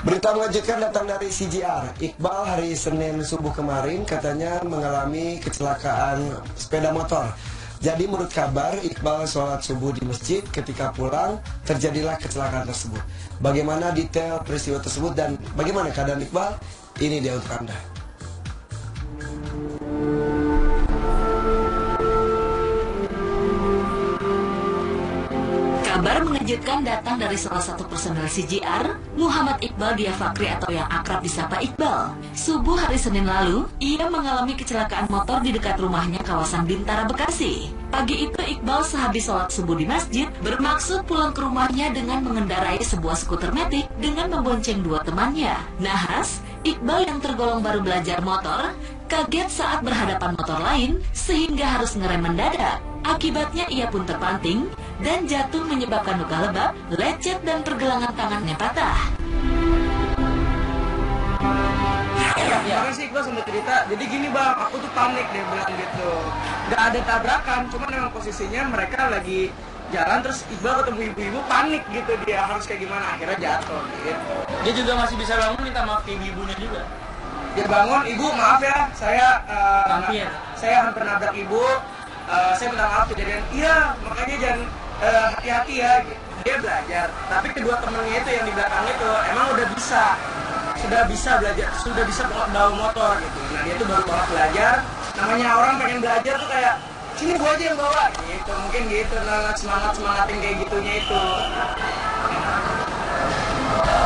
Berita mengejutkan datang dari CJR. Iqbal hari Senin subuh kemarin katanya mengalami kecelakaan sepeda motor. Jadi menurut kabar, Iqbal sholat subuh di masjid, ketika pulang terjadilah kecelakaan tersebut. Bagaimana detail peristiwa tersebut dan bagaimana keadaan Iqbal? Ini dia untuk Anda. Kabar mengejutkan datang dari salah satu personel CJR, Muhammad Iqbal Dia Fakri atau yang akrab disapa Iqbal. Subuh hari Senin lalu, ia mengalami kecelakaan motor di dekat rumahnya kawasan Bintara, Bekasi. Pagi itu Iqbal sehabis sholat subuh di masjid, bermaksud pulang ke rumahnya dengan mengendarai sebuah skuter metik dengan membonceng dua temannya. Nahas, Iqbal yang tergolong baru belajar motor, kaget saat berhadapan motor lain sehingga harus ngerem mendadak. Akibatnya ia pun terpanting dan jatuh menyebabkan luka lebam, lecet dan pergelangan tangannya patah. Kemarin sih Iqbal sempat cerita, jadi gini bang, aku tuh panik deh bilang gitu. Gak ada tabrakan, cuman memang posisinya mereka lagi jalan, terus Iqbal ketemu ibu-ibu, panik gitu dia, harus kayak gimana, akhirnya jatuh gitu. Dia juga masih bisa bangun, minta maaf ke ibunya juga. Dia bangun, ibu maaf ya, saya hampir nabrak ibu, saya minta maaf kejadian. Iya, makanya jangan hati-hati ya. Dia belajar, tapi kedua temennya itu yang di belakang itu emang sudah bisa belajar, sudah bisa bawa motor gitu. Nah dia tuh baru banget belajar. Namanya orang pengen belajar tuh kayak sini gua aja yang bawa gitu, mungkin gitu. Nah, semangatin kayak gitunya itu.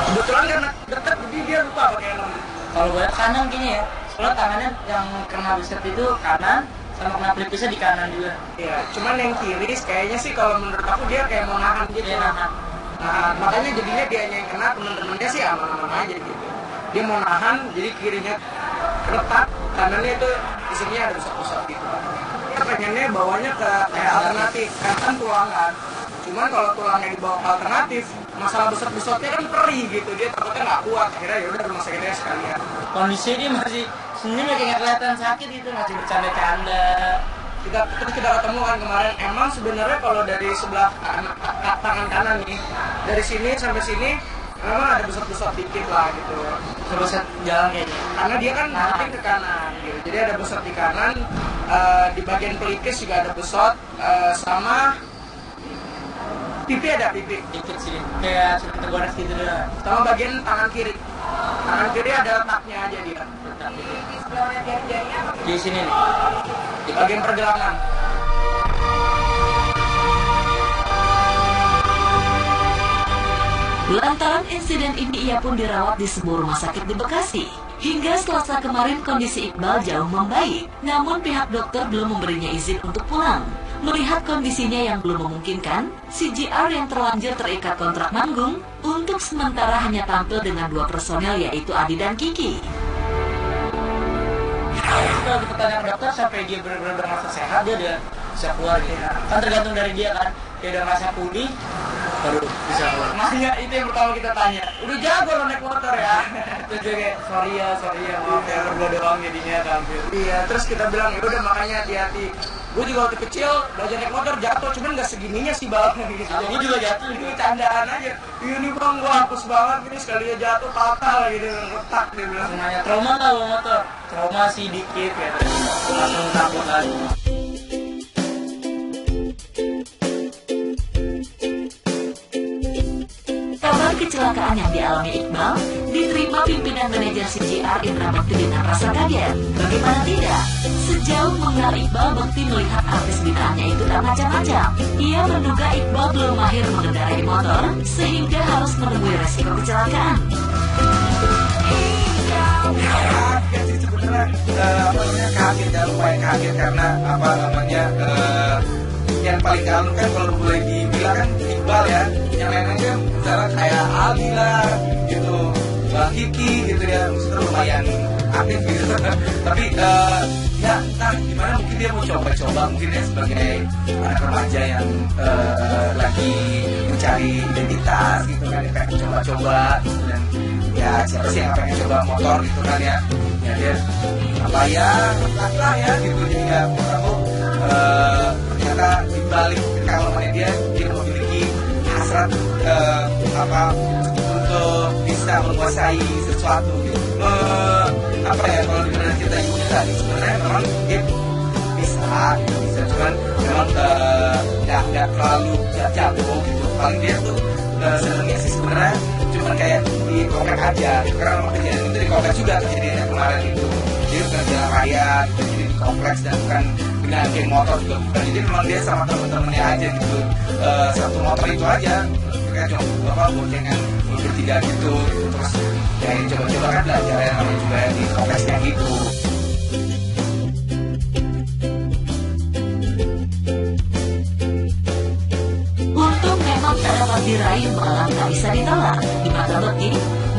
Kebetulan karena deket, jadi dia lupa pakai helm. Kalau banyak kanan gini ya, soalnya tangannya yang kena beset itu kanan, sama kena pelipisnya di kanan juga. Iya, cuman yang kiri kayaknya sih kalau menurut aku dia kayak mau nahan gitu. Iya, nahan. Nah, makanya jadinya dianya yang kena, temen-temennya sih aman-aman aja gitu. Dia mau nahan, jadi kirinya retak, kanannya itu isinya ada busuk-busuk gitu. Dia pengennya bawanya ke kayak alternatif, kan tulangan. Cuman kalau tulangnya dibawa ke alternatif, masalah busuk-busuknya kan perih gitu, dia takutnya nggak kuat. Akhirnya yaudah rumah sakitnya sekalian. Kondisinya dia masih senyumnya kayak nggak kelihatan sakit gitu, masih bercanda-canda. Kita ketemu kan kemarin, emang sebenarnya kalau dari sebelah tangan kanan nih, dari sini sampai sini memang ada besot-besot dikit lah gitu. Sebesar jalan kayaknya. Karena dia kan penting ke kanan gitu. Jadi ada besot di kanan, di bagian pelipis juga ada besot, sama pipi ada pipi. Dikit sih, kayak sudah tergores gitu dah. Sama bagian tangan kiri. Tangan kiri ada letaknya aja dia. Di sini nih. Di bagian pergelangan. Lantaran insiden ini ia pun dirawat di sebuah rumah sakit di Bekasi. Hingga Selasa kemarin kondisi Iqbal jauh membaik, namun pihak dokter belum memberinya izin untuk pulang. Melihat kondisinya yang belum memungkinkan, CJR yang terlanjur terikat kontrak manggung untuk sementara hanya tampil dengan dua personel yaitu Adi dan Kiki. Kalau kita tanya ke dokter sampai dia benar-benar merasa sehat, dia udah bisa keluar gitu. Kan tergantung dari dia kan, dia udah merasa pulih, baru bisa keluar. Makanya itu yang pertama kita tanya, udah jago lo naik motor ya? Terus dia kayak sorry ya maaf ya berdua doang jadinya tampil. Iya, terus kita bilang ya udah makanya hati-hati. Gue juga waktu kecil belajar naik motor jatuh, cuman nggak segininya sih bang. Gitu. Ini juga jatuh, ini candaan aja. Ini bang gue hapus banget, ini sekalinya jatuh patah lagi dia retak dia bilang. Namanya trauma nggak bawa motor? Trauma sih dikit ya, langsung takut lagi. Kabar kecelakaan yang dialami Iqbal diterima pimpinan manajer CJR Indra Bekti dengan rasa kaget. Bagaimana tidak? Sejauh mengenal Iqbal, Bekti melihat artis binaannya itu tak macam-macam. Ia menduga Iqbal belum mahir mengendarai motor sehingga harus menemui resiko kecelakaan. Kaget sih sebenarnya, kaget dan lumayan kaget karena yang paling kangen kan kalau boleh dibilang kan Iqbal ya, yang lain-lainnya misalnya kayak Aldi lah gitu, Bang Kiki gitu ya, maksudnya lumayan aktif gitu. Tapi ya entah gimana, mungkin dia mau coba-coba, mungkin ya sebagai anak remaja yang lagi mencari identitas gitu kan, dia pengen coba-coba gitu. Dan ya siapa sih yang pengen coba motor gitu kan ya dia apa ya lah ya gitu. Jadi ya menurut aku ternyata dibalik kekalamannya dia memiliki hasrat untuk bisa menguasai sesuatu gitu. Apa ya, kalau benar kita ikuti tadi sebenarnya memang dia bisa cuman memang nggak terlalu jago gitu. Paling dia tuh senangnya sih sebenarnya cuman kayak di komplek aja gitu. Karena memang kejadian itu di komplek juga kejadiannya kemarin itu. Dia bukan jalan raya gitu, jadi di kompleks dan bukan dengan geng motor juga bukan. Jadi memang dia sama temen-temennya aja gitu, satu motor itu aja kayak coba boncengan bertiga gitu. Terus ya coba-coba kan belajar ya namanya juga di kompleksnya gitu. Untung memang tak dapat diraih malah tak bisa ditolak di mata Beki,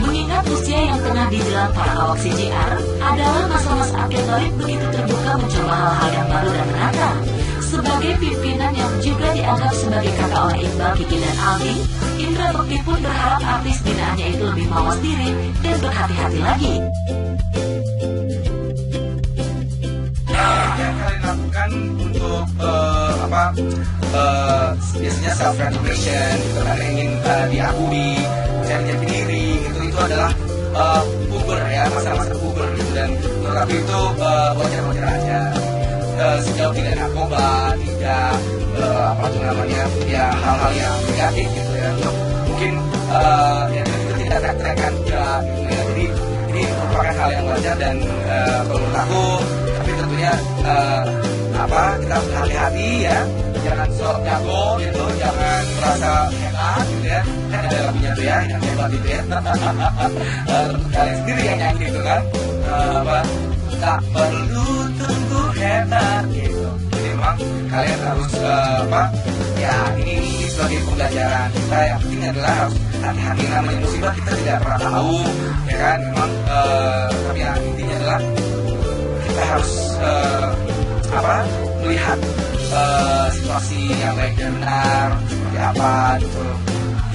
mengingat usia yang tengah dijelang para awak CJR adalah masa-masa akademik begitu terbuka mencoba hal-hal yang baru dan menantang. Sebagai pimpinan yang juga dianggap sebagai kakak oleh Iqbal, Kiki, dan Aldi, Indra Bekti pun berharap artis binaannya itu lebih mawas diri dan berhati-hati lagi. Yang kalian lakukan untuk biasanya self recognition gitu kan, ingin diakui, cari jati diri gitu, itu adalah puber ya, masa-masa puber gitu. Dan menurut aku itu wajar-wajar aja, sejauh tidak narkoba, tidak apa tuh namanya ya, hal-hal yang negatif gitu ya. Mungkin ya itu tidak trek-trekan juga gitu ya. Jadi ini merupakan hal yang wajar dan menurut aku, tapi tentunya kita harus hati-hati ya, jangan sok jago gitu, jangan merasa hebat gitu ya. Kan ada lagunya tuh ya, yang hebat itu ya. Kalian sendiri yang nyanyi itu kan, tak perlu tunggu hebat gitu. Jadi memang kalian harus ya ini sebagai pembelajaran kita. Yang penting adalah harus hati-hati, namanya musibah kita tidak pernah tahu ya kan. Memang tapi yang intinya adalah kita harus melihat situasi yang baik dan benar seperti apa gitu.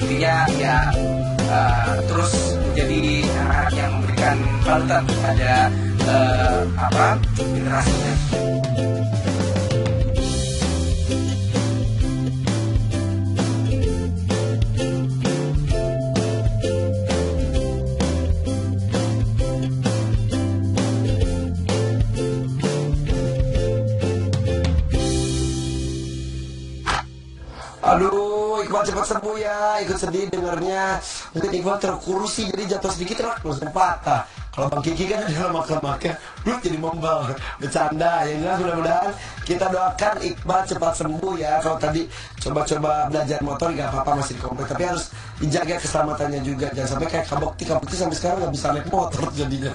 Intinya ya terus menjadi anak yang memberikan panutan kepada generasinya. Aduh, Iqbal cepat sembuh ya. Ikut sedih dengarnya. Mungkin Iqbal terkursi jadi jatuh sedikit langsung patah. Kalau Bang Kiki kan adalah makan-makan, jadi membal, bercanda. Ya enggak, mudah-mudahan kita doakan Iqbal cepat sembuh ya. Kalau tadi coba-coba belajar motor nggak apa-apa, masih di komplek, tapi harus dijaga keselamatannya juga. Jangan sampai kayak Kabokti sampai sekarang nggak bisa naik motor jadinya.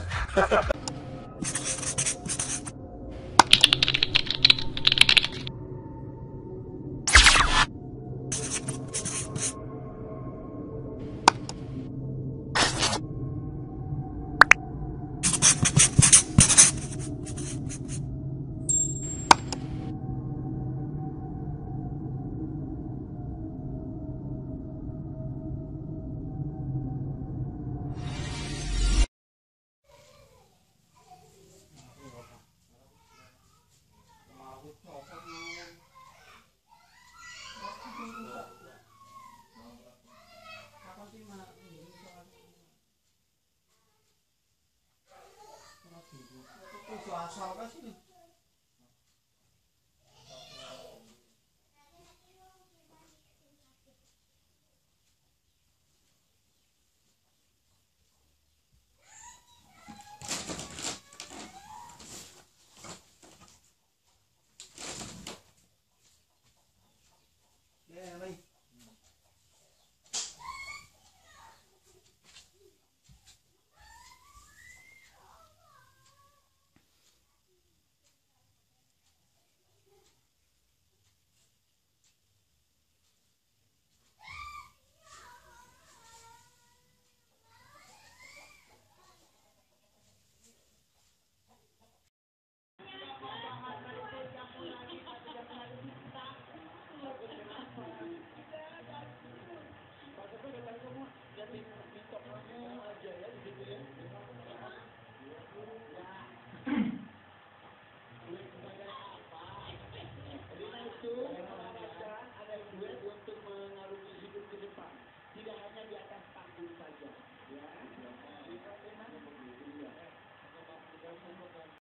Asal kan sih